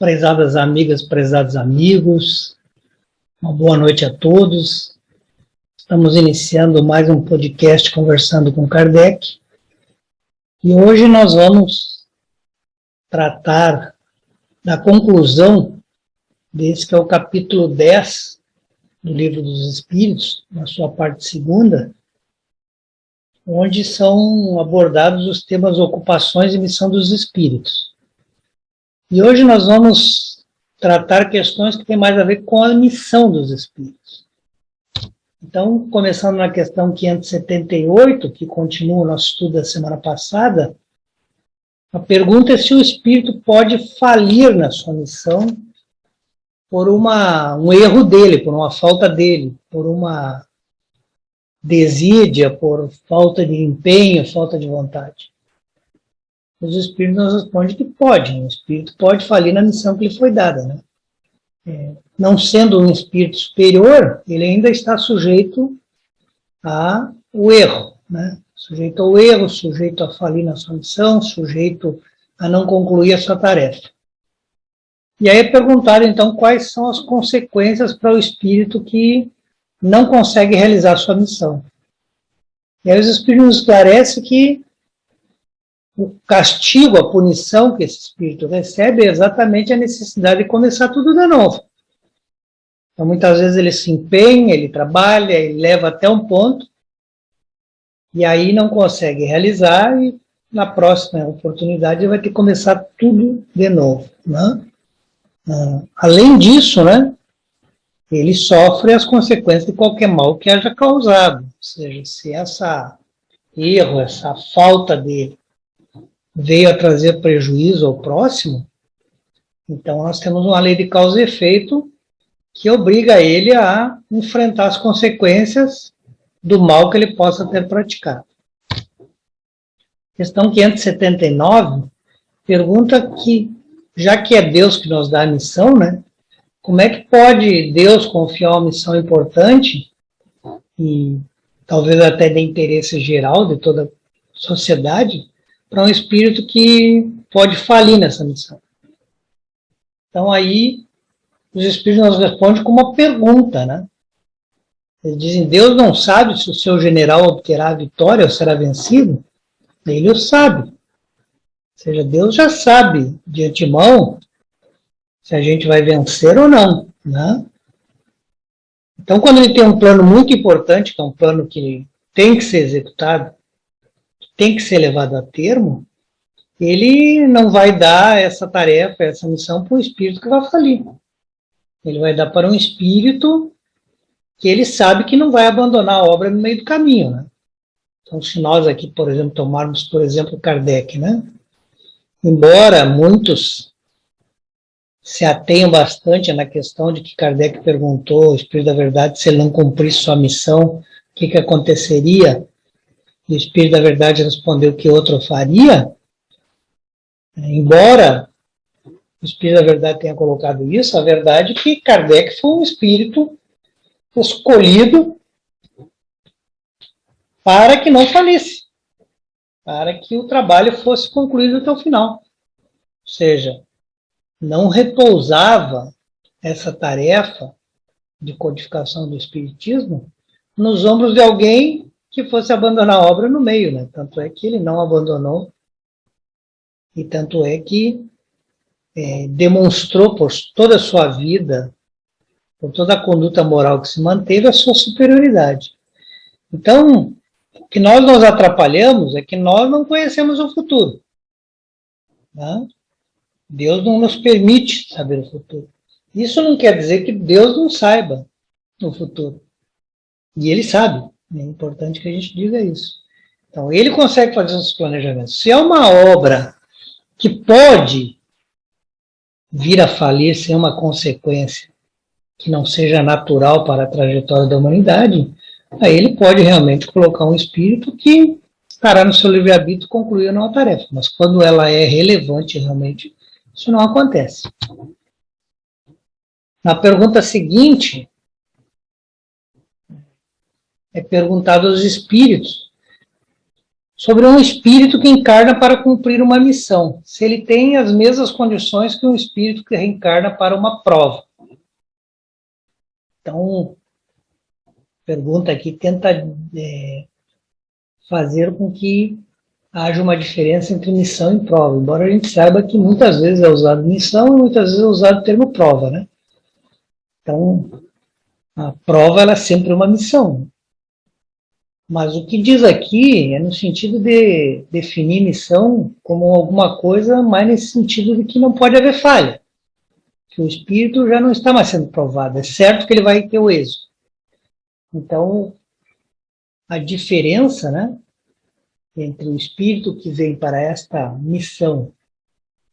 Prezadas amigas, prezados amigos, uma boa noite a todos. Estamos iniciando mais um podcast Conversando com Kardec. E hoje nós vamos tratar da conclusão desse que é o capítulo 10 do Livro dos Espíritos, na sua parte segunda, onde são abordados os temas ocupações e missão dos espíritos. E hoje nós vamos tratar questões que têm mais a ver com a missão dos espíritos. Então, começando na questão 578, que continua o nosso estudo da semana passada, a pergunta é se o espírito pode falir na sua missão por um erro dele, por uma falta dele, por uma desídia, por falta de empenho, falta de vontade. Os espíritos nos respondem que pode, o espírito pode falir na missão que lhe foi dada, né? Não sendo um espírito superior, ele ainda está sujeito ao erro, né? Sujeito ao erro, sujeito a falir na sua missão, sujeito a não concluir a sua tarefa. E aí perguntaram, então, quais são as consequências para o espírito que não consegue realizar a sua missão. E aí os espíritos nos esclarecem que o castigo, a punição que esse espírito recebe é exatamente a necessidade de começar tudo de novo. Então, muitas vezes ele se empenha, ele trabalha, ele leva até um ponto, e aí não consegue realizar, e na próxima oportunidade ele vai ter que começar tudo de novo, né? Além disso, né, ele sofre as consequências de qualquer mal que haja causado. Ou seja, se essa erro, essa falta dele veio a trazer prejuízo ao próximo, então nós temos uma lei de causa e efeito que obriga ele a enfrentar as consequências do mal que ele possa ter praticado. Questão 579 pergunta que, já que é Deus que nos dá a missão, né, como é que pode Deus confiar uma missão importante, e talvez até de interesse geral de toda a sociedade, para um espírito que pode falir nessa missão? Então aí os espíritos nos respondem com uma pergunta, né? Eles dizem, Deus não sabe se o seu general obterá a vitória ou será vencido? Ele o sabe. Ou seja, Deus já sabe de antemão se a gente vai vencer ou não, né? Então, quando ele tem um plano muito importante, que é um plano que tem que ser executado, tem que ser levado a termo, ele não vai dar essa tarefa, essa missão para um espírito que vai falir. Ele vai dar para um espírito que ele sabe que não vai abandonar a obra no meio do caminho, né? Então, se nós aqui, por exemplo, tomarmos, por exemplo, Kardec, né? Embora muitos se atenham bastante na questão de que Kardec perguntou ao Espírito da Verdade se ele não cumprisse sua missão, o que aconteceria? E o Espírito da Verdade respondeu que outro faria. Embora o Espírito da Verdade tenha colocado isso, a verdade é que Kardec foi um espírito escolhido para que não falisse, para que o trabalho fosse concluído até o final. Ou seja, não repousava essa tarefa de codificação do Espiritismo nos ombros de alguém que fosse abandonar a obra no meio, né? Tanto é que ele não abandonou, e tanto é que demonstrou por toda a sua vida, por toda a conduta moral que se manteve, a sua superioridade. Então, o que nós nos atrapalhamos é que nós não conhecemos o futuro, né? Deus não nos permite saber o futuro. Isso não quer dizer que Deus não saiba o futuro. E Ele sabe. É importante que a gente diga isso. Então, Ele consegue fazer os planejamentos. Se é uma obra que pode vir a falir sem uma consequência que não seja natural para a trajetória da humanidade, aí Ele pode realmente colocar um espírito que estará no seu livre-arbítrio concluir uma tarefa. Mas quando ela é relevante realmente, isso não acontece. Na pergunta seguinte, é perguntado aos espíritos sobre um espírito que encarna para cumprir uma missão, se ele tem as mesmas condições que um espírito que reencarna para uma prova. Então, pergunta aqui tenta fazer com que haja uma diferença entre missão e prova, embora a gente saiba que muitas vezes é usado missão e muitas vezes é usado o termo prova, né? Então, a prova ela é sempre uma missão. Mas o que diz aqui é no sentido de definir missão como alguma coisa mais nesse sentido de que não pode haver falha. Que o espírito já não está mais sendo provado. É certo que ele vai ter o êxito. Então, a diferença, né, entre o espírito que vem para esta missão,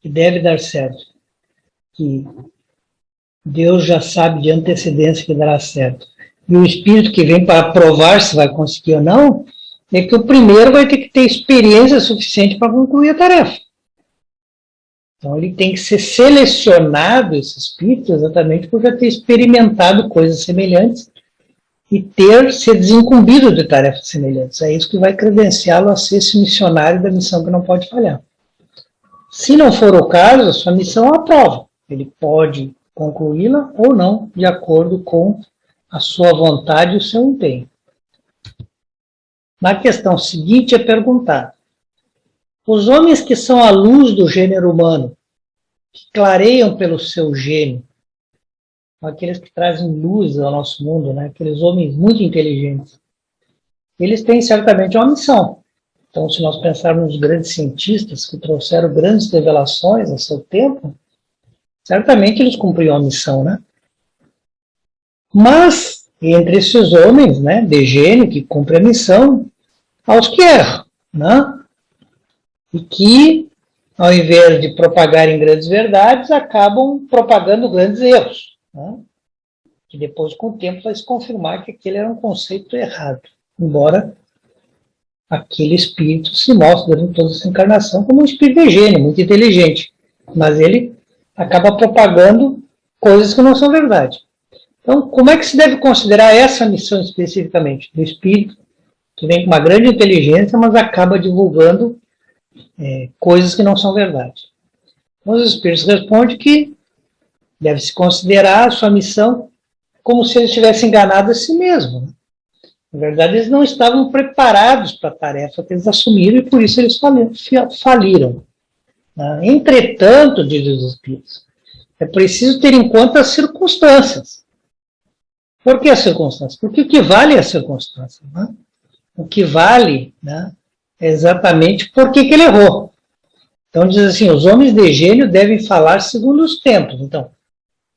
que deve dar certo, que Deus já sabe de antecedência que dará certo, e o espírito que vem para provar se vai conseguir ou não, é que o primeiro vai ter que ter experiência suficiente para concluir a tarefa. Então ele tem que ser selecionado, esse espírito, exatamente por já ter experimentado coisas semelhantes e ser desincumbido de tarefas semelhantes. É isso que vai credenciá-lo a ser esse missionário da missão que não pode falhar. Se não for o caso, a sua missão é a prova. Ele pode concluí-la ou não, de acordo com a sua vontade e o seu empenho. Na questão seguinte é perguntar: os homens que são a luz do gênero humano, que clareiam pelo seu gênio, aqueles que trazem luz ao nosso mundo, né? Aqueles homens muito inteligentes, eles têm certamente uma missão. Então, se nós pensarmos nos grandes cientistas que trouxeram grandes revelações a seu tempo, certamente eles cumpriam a missão, né? Mas, entre esses homens, né, de gênio, que cumprem a missão, há os que erram, né? E que, ao invés de propagarem grandes verdades, acabam propagando grandes erros, né? Que depois, com o tempo, vai se confirmar que aquele era um conceito errado, embora aquele espírito se mostre durante toda essa encarnação como um espírito de gênio, muito inteligente, mas ele acaba propagando coisas que não são verdade. Então, como é que se deve considerar essa missão especificamente? Do espírito que vem com uma grande inteligência, mas acaba divulgando coisas que não são verdade. Então, os espíritos respondem que deve-se considerar a sua missão como se eles tivessem enganado a si mesmo. Na verdade, eles não estavam preparados para a tarefa que eles assumiram e por isso eles faliram. Entretanto, dizem os espíritos, é preciso ter em conta as circunstâncias. Por que as circunstâncias? Porque o que vale é a circunstância. Né? O que vale, né, é exatamente por que ele errou. Então diz assim, os homens de gênio devem falar segundo os tempos. Então,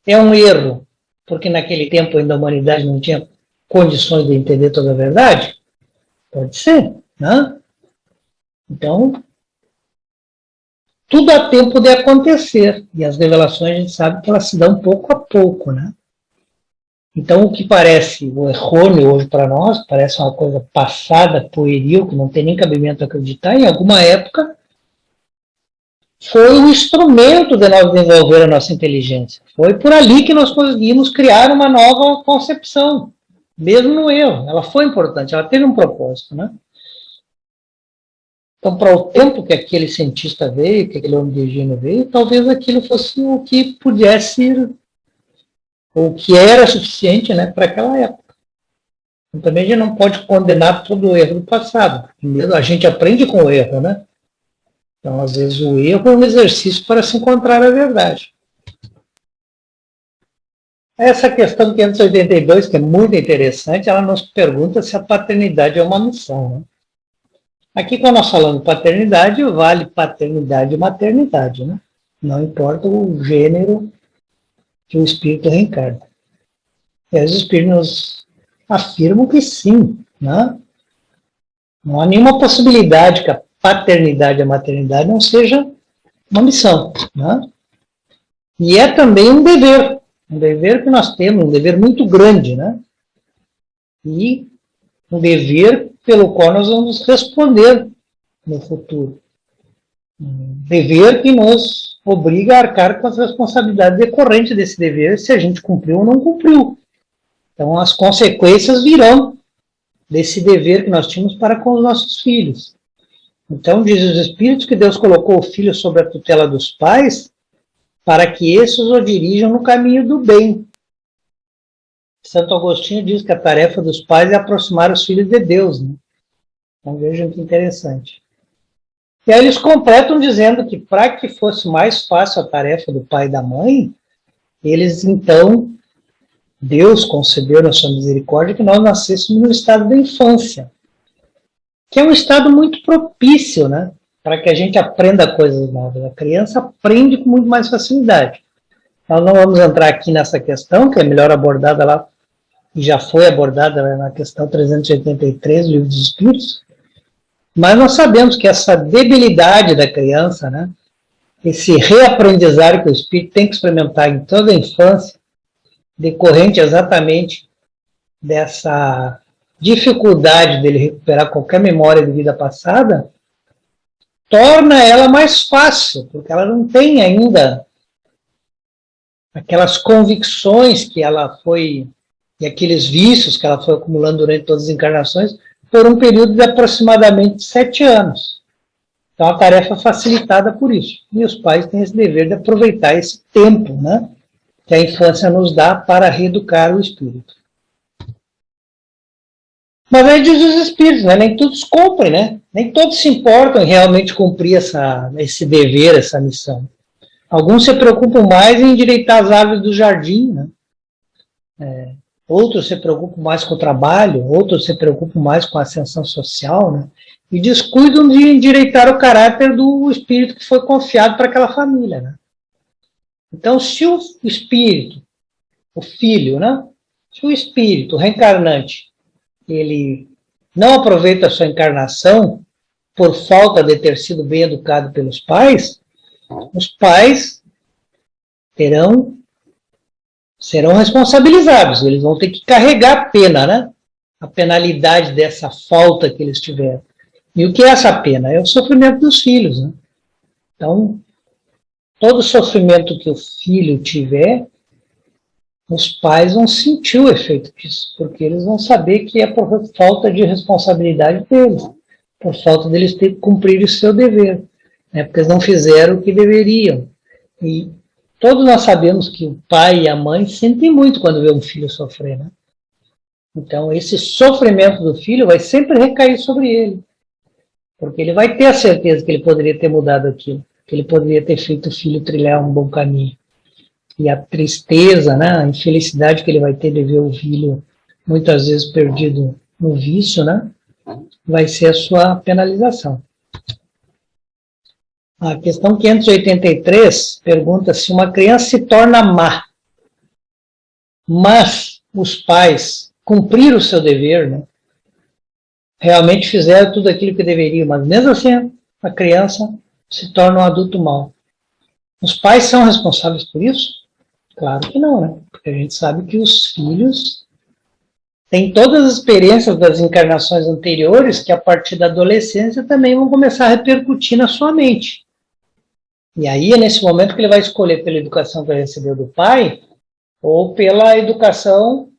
é um erro, porque naquele tempo ainda a humanidade não tinha condições de entender toda a verdade? Pode ser, né? Então, tudo há tempo de acontecer, e as revelações a gente sabe que elas se dão pouco a pouco, né? Então, o que parece o errôneo hoje para nós, parece uma coisa passada, pueril, que não tem nem cabimento acreditar, em alguma época foi o instrumento de nós desenvolver a nossa inteligência. Foi por ali que nós conseguimos criar uma nova concepção, mesmo no erro. Ela foi importante, ela teve um propósito, né? Então, para o tempo que aquele cientista veio, que aquele homem de gênio veio, talvez aquilo fosse o que pudesse, ou que era suficiente, né, para aquela época. Então, também a gente não pode condenar todo o erro do passado. A gente aprende com o erro, né? Então, às vezes, o erro é um exercício para se encontrar a verdade. Essa questão 582, que é muito interessante, ela nos pergunta se a paternidade é uma missão, né? Aqui, quando nós falamos de paternidade, vale paternidade e maternidade, né? Não importa o gênero que o espírito reencarna. E os espíritos afirmam que sim, né? Não há nenhuma possibilidade que a paternidade e a maternidade não seja uma missão, né? E é também um dever que nós temos, um dever muito grande, né? E um dever pelo qual nós vamos responder no futuro. Um dever que nos obriga a arcar com as responsabilidades decorrentes desse dever, se a gente cumpriu ou não cumpriu. Então, as consequências virão desse dever que nós tínhamos para com os nossos filhos. Então, diz os Espíritos que Deus colocou o filho sob a tutela dos pais para que esses o dirijam no caminho do bem. Santo Agostinho diz que a tarefa dos pais é aproximar os filhos de Deus, né? Então, vejam que interessante. E aí eles completam dizendo que para que fosse mais fácil a tarefa do pai e da mãe, eles então, Deus concedeu na sua misericórdia que nós nascêssemos no estado da infância, que é um estado muito propício, né, para que a gente aprenda coisas novas. A criança aprende com muito mais facilidade. Nós não vamos entrar aqui nessa questão, que é melhor abordada lá, e já foi abordada na questão 383 do Livro dos Espíritos, mas nós sabemos que essa debilidade da criança, né, esse reaprendizado que o espírito tem que experimentar em toda a infância, decorrente exatamente dessa dificuldade dele recuperar qualquer memória de vida passada, torna ela mais fácil, porque ela não tem ainda aquelas convicções que ela foi, e aqueles vícios que ela foi acumulando durante todas as encarnações, por um período de aproximadamente 7 anos. Então, a tarefa é facilitada por isso. E os pais têm esse dever de aproveitar esse tempo, né, que a infância nos dá para reeducar o espírito. Mas aí diz os espíritos, né, nem todos cumprem, né? Nem todos se importam em realmente cumprir esse dever, essa missão. Alguns se preocupam mais em endireitar as árvores do jardim, né? Outros se preocupam mais com o trabalho, outros se preocupam mais com a ascensão social, né? E descuidam de endireitar o caráter do espírito que foi confiado para aquela família, né? Então, se o espírito, o filho, né? Se o espírito reencarnante, ele não aproveita a sua encarnação por falta de ter sido bem educado pelos pais, os pais serão responsabilizados, eles vão ter que carregar a pena, né? A penalidade dessa falta que eles tiveram. E o que é essa pena? É o sofrimento dos filhos, né? Então, todo sofrimento que o filho tiver, os pais vão sentir o efeito disso, porque eles vão saber que é por falta de responsabilidade deles, por falta deles ter que cumprir o seu dever, né? Porque eles não fizeram o que deveriam. E todos nós sabemos que o pai e a mãe sentem muito quando vê um filho sofrer, né? Então, esse sofrimento do filho vai sempre recair sobre ele, porque ele vai ter a certeza que ele poderia ter mudado aquilo, que ele poderia ter feito o filho trilhar um bom caminho. E a tristeza, né, a infelicidade que ele vai ter de ver o filho muitas vezes perdido no vício, né, vai ser a sua penalização. A questão 583 pergunta se uma criança se torna má, mas os pais cumpriram o seu dever, né, realmente fizeram tudo aquilo que deveriam, mas mesmo assim a criança se torna um adulto mau. Os pais são responsáveis por isso? Claro que não, né? Porque a gente sabe que os filhos têm todas as experiências das encarnações anteriores que a partir da adolescência também vão começar a repercutir na sua mente. E aí é nesse momento que ele vai escolher pela educação que ele recebeu do pai ou pela educação,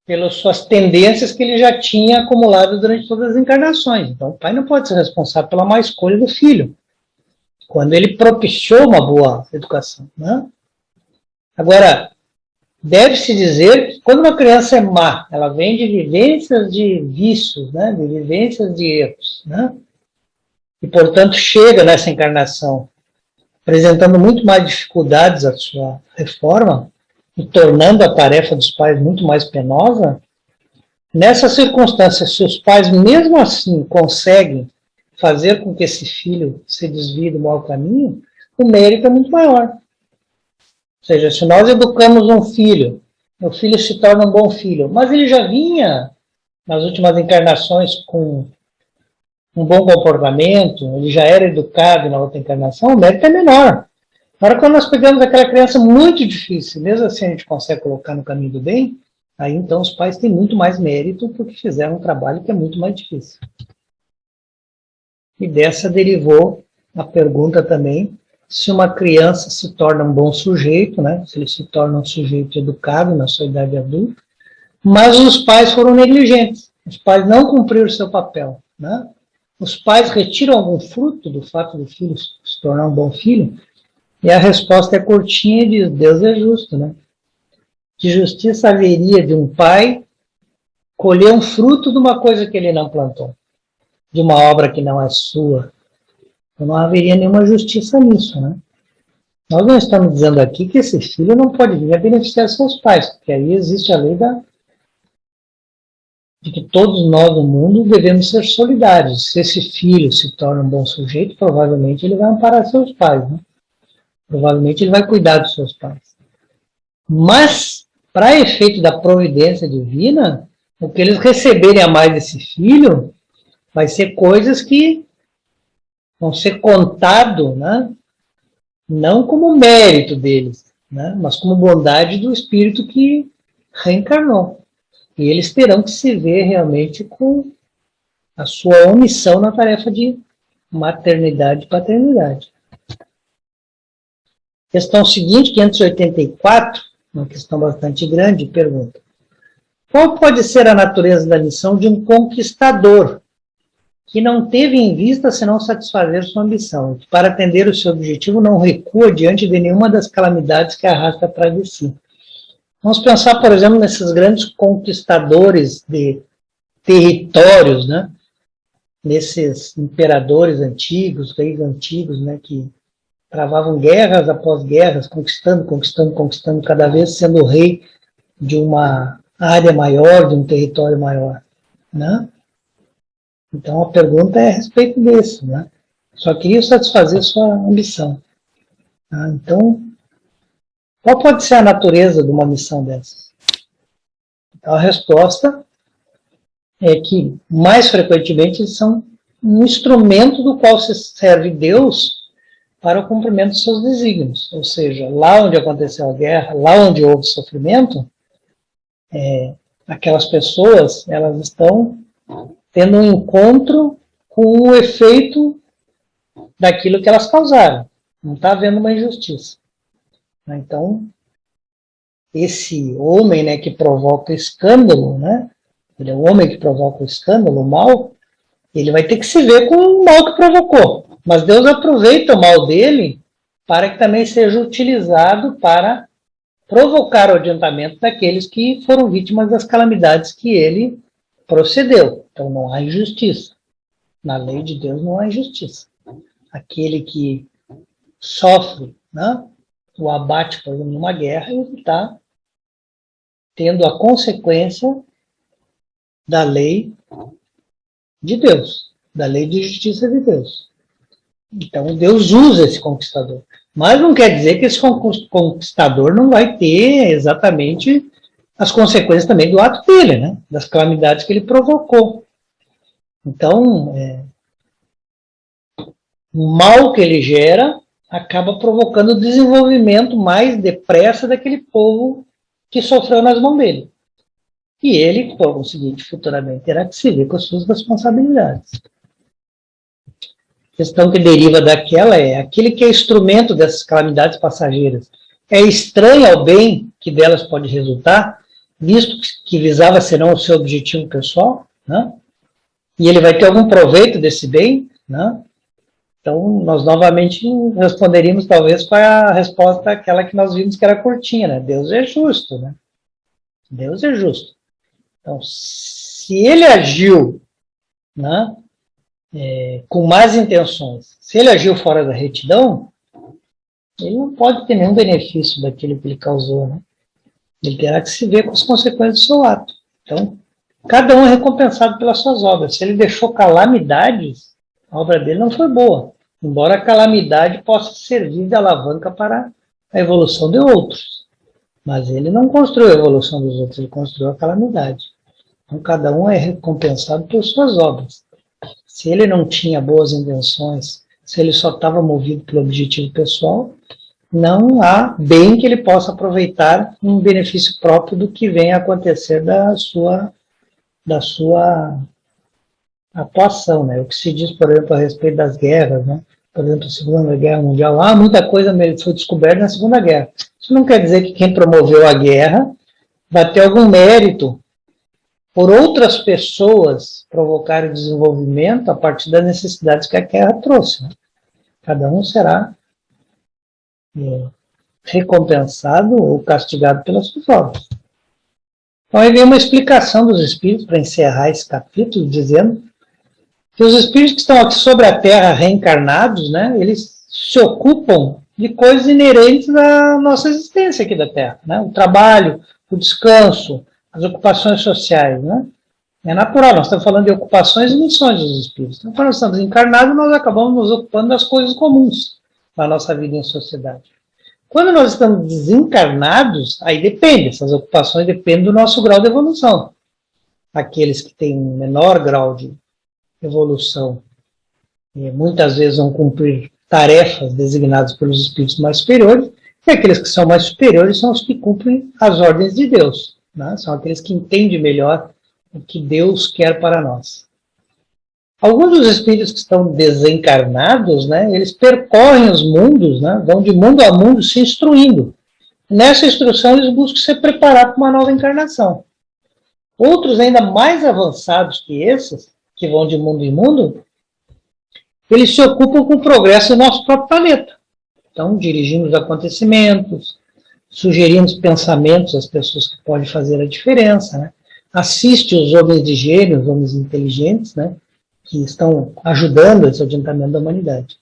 pelas suas tendências que ele já tinha acumulado durante todas as encarnações. Então o pai não pode ser responsável pela má escolha do filho, quando ele propiciou uma boa educação, né? Agora, deve-se dizer que quando uma criança é má, ela vem de vivências de vícios, né? De vivências de erros, né? E, portanto, chega nessa encarnação apresentando muito mais dificuldades à sua reforma e tornando a tarefa dos pais muito mais penosa. Nessas circunstâncias, se os pais, mesmo assim, conseguem fazer com que esse filho se desvie do mau caminho, o mérito é muito maior. Ou seja, se nós educamos um filho, o filho se torna um bom filho, mas ele já vinha nas últimas encarnações com um bom comportamento, ele já era educado na outra encarnação, o mérito é menor. Agora, quando nós pegamos aquela criança muito difícil, mesmo assim a gente consegue colocar no caminho do bem, aí então os pais têm muito mais mérito porque fizeram um trabalho que é muito mais difícil. E dessa derivou a pergunta também, se uma criança se torna um bom sujeito, né? Se ele se torna um sujeito educado na sua idade adulta, mas os pais foram negligentes, os pais não cumpriram o seu papel, né? os pais retiram algum fruto do fato do filho se tornar um bom filho? E a resposta é curtinha e diz, Deus é justo, né? Que justiça haveria de um pai colher um fruto de uma coisa que ele não plantou, de uma obra que não é sua? Então não haveria nenhuma justiça nisso, né? Nós não estamos dizendo aqui que esse filho não pode vir a beneficiar seus pais, porque aí existe a lei de que todos nós no mundo devemos ser solidários. Se esse filho se torna um bom sujeito, provavelmente ele vai amparar seus pais, né? Provavelmente ele vai cuidar dos seus pais. Mas, para efeito da providência divina, o que eles receberem a mais desse filho vai ser coisas que vão ser contado, né? Não como mérito deles, né? Mas como bondade do Espírito que reencarnou. E eles terão que se ver realmente com a sua omissão na tarefa de maternidade e paternidade. Questão seguinte, 584, uma questão bastante grande, pergunta: qual pode ser a natureza da missão de um conquistador que não teve em vista senão satisfazer sua ambição, que para atender o seu objetivo não recua diante de nenhuma das calamidades que arrasta atrás de si? Vamos pensar, por exemplo, nesses grandes conquistadores de territórios, né? Nesses imperadores antigos, reis antigos, né? Que travavam guerras após guerras, conquistando, cada vez sendo o rei de uma área maior, de um território maior, né? Então a pergunta é a respeito disso, né? Só queria satisfazer sua ambição. Tá? Então, qual pode ser a natureza de uma missão dessas? Então a resposta é que, mais frequentemente, eles são um instrumento do qual se serve Deus para o cumprimento dos seus desígnios. Ou seja, lá onde aconteceu a guerra, lá onde houve sofrimento, aquelas pessoas, elas estão tendo um encontro com o efeito daquilo que elas causaram. Não está havendo uma injustiça. Então, esse homem, né, que provoca escândalo, né, ele é o homem que provoca o escândalo, o mal, ele vai ter que se ver com o mal que provocou. Mas Deus aproveita o mal dele para que também seja utilizado para provocar o adiantamento daqueles que foram vítimas das calamidades que ele procedeu. Então não há injustiça. Na lei de Deus não há injustiça. Aquele que sofre, né, o abate, por exemplo, numa guerra, ele está tendo a consequência da lei de Deus, da lei de justiça de Deus. Então Deus usa esse conquistador. Mas não quer dizer que esse conquistador não vai ter exatamente as consequências também do ato dele, né? Das calamidades que ele provocou. Então, o mal que ele gera acaba provocando o desenvolvimento mais depressa daquele povo que sofreu nas mãos dele. E ele, por conseguinte, futuramente terá que se ver com as suas responsabilidades. A questão que deriva daquela é: aquele que é instrumento dessas calamidades passageiras é estranho ao bem que delas pode resultar, visto que visava senão o seu objetivo pessoal, né? E ele vai ter algum proveito desse bem, né? Então, nós novamente responderíamos talvez com a resposta aquela que nós vimos que era curtinha, né? Deus é justo, né? Deus é justo. Então, se ele agiu, né, com más intenções, se ele agiu fora da retidão, ele não pode ter nenhum benefício daquilo que ele causou, né? Ele terá que se ver com as consequências do seu ato. Então, cada um é recompensado pelas suas obras. Se ele deixou calamidades, a obra dele não foi boa, embora a calamidade possa servir de alavanca para a evolução de outros. Mas ele não construiu a evolução dos outros, ele construiu a calamidade. Então, cada um é recompensado pelas suas obras. Se ele não tinha boas intenções, se ele só estava movido pelo objetivo pessoal, não há bem que ele possa aproveitar em benefício próprio do que vem a acontecer da sua atuação, né? O que se diz, por exemplo, a respeito das guerras, né? Por exemplo, a Segunda Guerra Mundial, muita coisa foi descoberta na Segunda Guerra. Isso não quer dizer que quem promoveu a guerra vai ter algum mérito por outras pessoas provocarem desenvolvimento a partir das necessidades que a Terra trouxe. Né? Cada um será recompensado ou castigado pelas suas obras. Então aí vem uma explicação dos espíritos para encerrar esse capítulo, dizendo que os espíritos que estão aqui sobre a Terra reencarnados, né, eles se ocupam de coisas inerentes à nossa existência aqui da Terra, né? O trabalho, o descanso, as ocupações sociais, né? É natural, nós estamos falando de ocupações e missões dos espíritos. Então, quando nós estamos encarnados, nós acabamos nos ocupando das coisas comuns da nossa vida em sociedade. Quando nós estamos desencarnados, aí depende, essas ocupações dependem do nosso grau de evolução. Aqueles que têm menor grau de evolução, muitas vezes vão cumprir tarefas designadas pelos espíritos mais superiores, e aqueles que são mais superiores são os que cumprem as ordens de Deus, né? São aqueles que entendem melhor o que Deus quer para nós. Alguns dos espíritos que estão desencarnados, né, eles percorrem os mundos, né, vão de mundo a mundo se instruindo. Nessa instrução eles buscam se preparar para uma nova encarnação. Outros ainda mais avançados que esses, que vão de mundo em mundo, eles se ocupam com o progresso do nosso próprio planeta. Então, dirigindo os acontecimentos, sugerindo pensamentos às pessoas que podem fazer a diferença, né? Assiste os homens de gênio, os homens inteligentes, né? Que estão ajudando esse adiantamento da humanidade.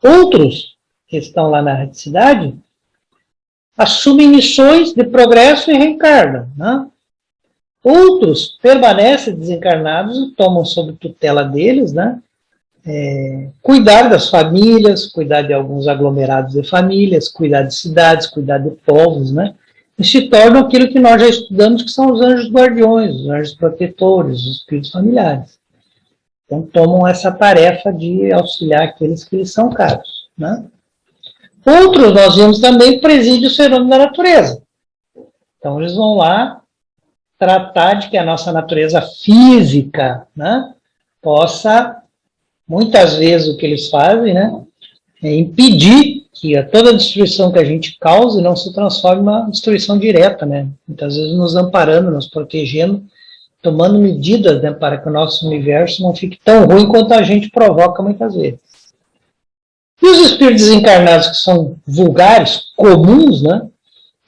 Outros, que estão lá na cidade, assumem missões de progresso e reencarnam, né? Outros permanecem desencarnados e tomam sob tutela deles, né? Cuidar das famílias, cuidar de alguns aglomerados de famílias, cuidar de cidades, cuidar de povos, né? E se tornam aquilo que nós já estudamos, que são os anjos guardiões, os anjos protetores, os espíritos familiares. Então tomam essa tarefa de auxiliar aqueles que lhes são caros, né? Outros nós vemos também presídio os fenômenos da natureza. Então eles vão lá tratar de que a nossa natureza física, né, possa, muitas vezes o que eles fazem, né, é impedir que toda a destruição que a gente cause não se transforme em uma destruição direta, né, muitas vezes nos amparando, nos protegendo, tomando medidas, né, para que o nosso universo não fique tão ruim quanto a gente provoca muitas vezes. E os espíritos desencarnados que são vulgares, comuns, né,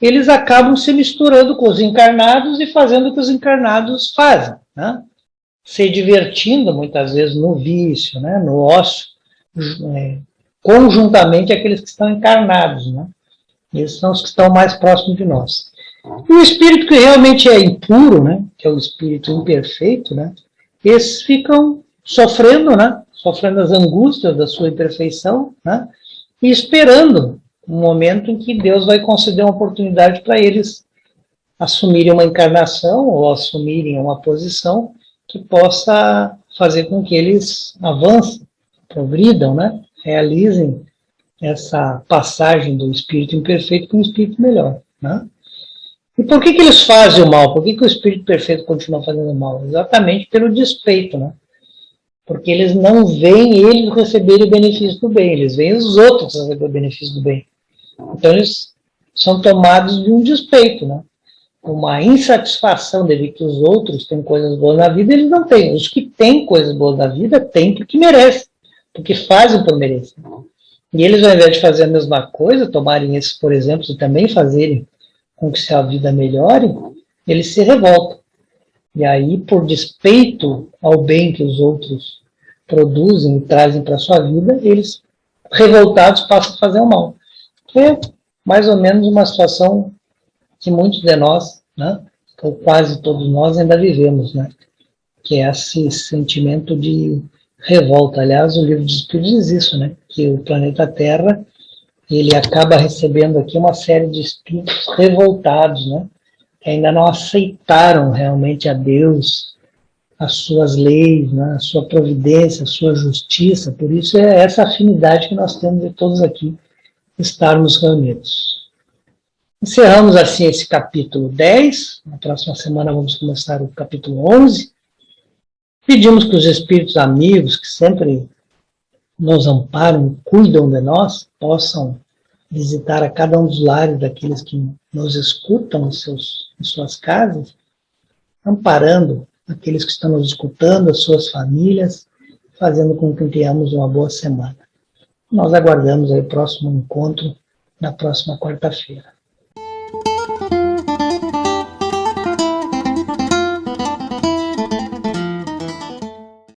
eles acabam se misturando com os encarnados e fazendo o que os encarnados fazem, né? Se divertindo, muitas vezes, no vício, né? No ócio, conjuntamente aqueles que estão encarnados, né? Eles são os que estão mais próximos de nós. E o espírito que realmente é impuro, né? Que é o espírito imperfeito, né? Esses ficam sofrendo, né? Sofrendo as angústias da sua imperfeição, né? E esperando um momento em que Deus vai conceder uma oportunidade para eles assumirem uma encarnação ou assumirem uma posição que possa fazer com que eles avancem, progridam, né? Realizem essa passagem do espírito imperfeito para um espírito melhor, né? E por que eles fazem o mal? Por que o espírito perfeito continua fazendo o mal? Exatamente pelo despeito, né? Porque eles não veem eles receberem o benefício do bem, eles veem os outros receberem o benefício do bem. Então eles são tomados de um despeito, né? Uma insatisfação de ver que os outros têm coisas boas na vida, eles não têm. Os que têm coisas boas na vida, têm porque merecem, porque fazem por merecer. E eles, ao invés de fazer a mesma coisa, tomarem esses, por exemplo, e também fazerem com que a vida melhore, eles se revoltam. E aí, por despeito ao bem que os outros produzem e trazem para a sua vida, eles, revoltados, passam a fazer o mal. É mais ou menos uma situação que muitos de nós, né, ou quase todos nós, ainda vivemos, né, que é esse sentimento de revolta. Aliás, o livro dos Espíritos diz isso, né, que o planeta Terra, ele acaba recebendo aqui uma série de espíritos revoltados, né, que ainda não aceitaram realmente a Deus, as suas leis, né, a sua providência, a sua justiça. Por isso é essa afinidade que nós temos de todos aqui estarmos reunidos. Encerramos assim esse capítulo 10, na próxima semana vamos começar o capítulo 11. Pedimos que os espíritos amigos, que sempre nos amparam, cuidam de nós, possam visitar a cada um dos lares daqueles que nos escutam em suas casas, amparando aqueles que estão nos escutando, as suas famílias, fazendo com que tenhamos uma boa semana. Nós aguardamos aí o próximo encontro na próxima quarta-feira.